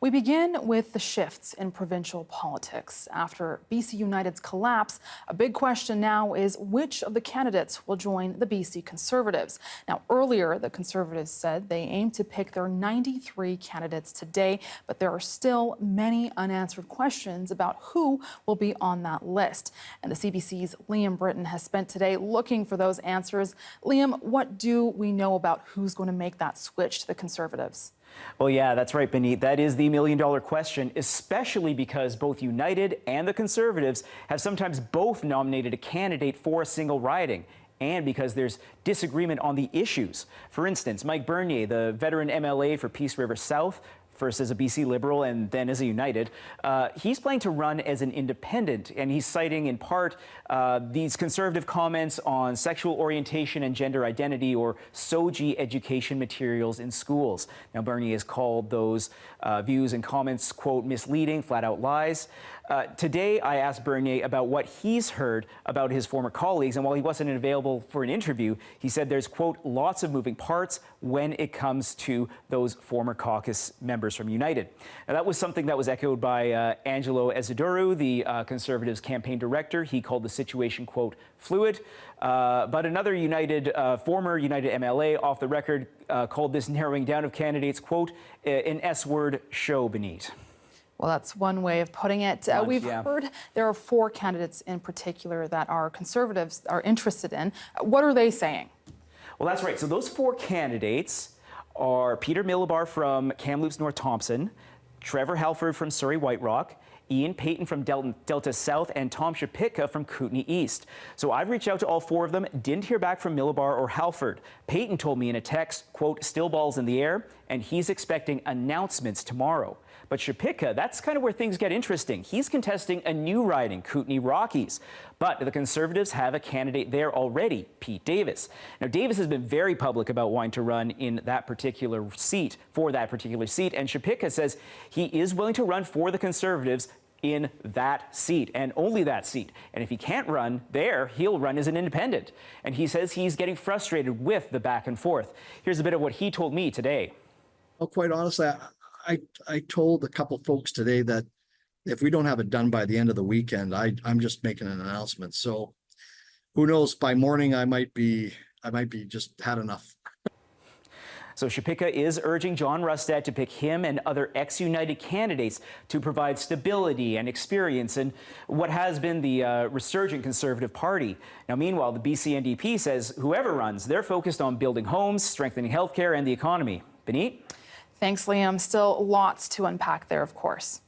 We begin with the shifts in provincial politics. After BC United's collapse, a big question now is which of the candidates will join the BC Conservatives. Now, earlier, the Conservatives said they aim to pick their 93 candidates today, but there are still many unanswered questions about who will be on that list. And the CBC's Liam Britten has spent today looking for those answers. Liam, what do we know about who's going to make that switch to the Conservatives? Well, yeah, that's right, Benit. That is the million-dollar question, especially because both United and the Conservatives have sometimes both nominated a candidate for a single riding, and because there's disagreement on the issues. For instance, Mike Bernier, the veteran MLA for Peace River South, first as a BC Liberal and then as a United, he's planning to run as an independent, and he's citing in part these conservative comments on sexual orientation and gender identity, or SOGI education materials in schools. Now, Bernier has called those views and comments, quote, misleading, flat out lies. Today, I asked Bernier about what he's heard about his former colleagues, and while he wasn't available for an interview, he said there's, quote, lots of moving parts when it comes to those former caucus members from United. Now, that was something that was echoed by Angelo Eziduru, the Conservatives campaign director. He called the situation, quote, fluid. But another former United MLA off the record called this narrowing down of candidates, quote, an S-word show, Benit. Well, that's one way of putting it. We've heard there are 4 candidates in particular that our Conservatives are interested in. What are they saying? Well, that's right. So those 4 candidates are Peter Millibar from Kamloops North Thompson, Trevor Halford from Surrey White Rock, Ian Payton from Delta South, and Tom Shapitka from Kootenay East. So I've reached out to all 4 of them, didn't hear back from Millibar or Halford. Payton told me in a text, quote, still balls in the air, and he's expecting announcements tomorrow. But Shapitka, that's kind of where things get interesting. He's contesting a new riding, Kootenay Rockies. But the Conservatives have a candidate there already, Pete Davis. Now, Davis has been very public about wanting to run in that particular seat, and Shapitka says he is willing to run for the Conservatives in that seat, and only that seat. And if he can't run there, he'll run as an independent. And he says he's getting frustrated with the back and forth. Here's a bit of what he told me today. Well, quite honestly, I told a couple folks today that if we don't have it done by the end of the weekend, I'm just making an announcement. So who knows, by morning I might be just had enough. So Shapitka is urging John Rustad to pick him and other ex-United candidates to provide stability and experience in what has been the resurgent Conservative Party. Now, meanwhile, the BC NDP says whoever runs, they're focused on building homes, strengthening healthcare and the economy. Benit? Thanks, Liam. Still lots to unpack there, of course.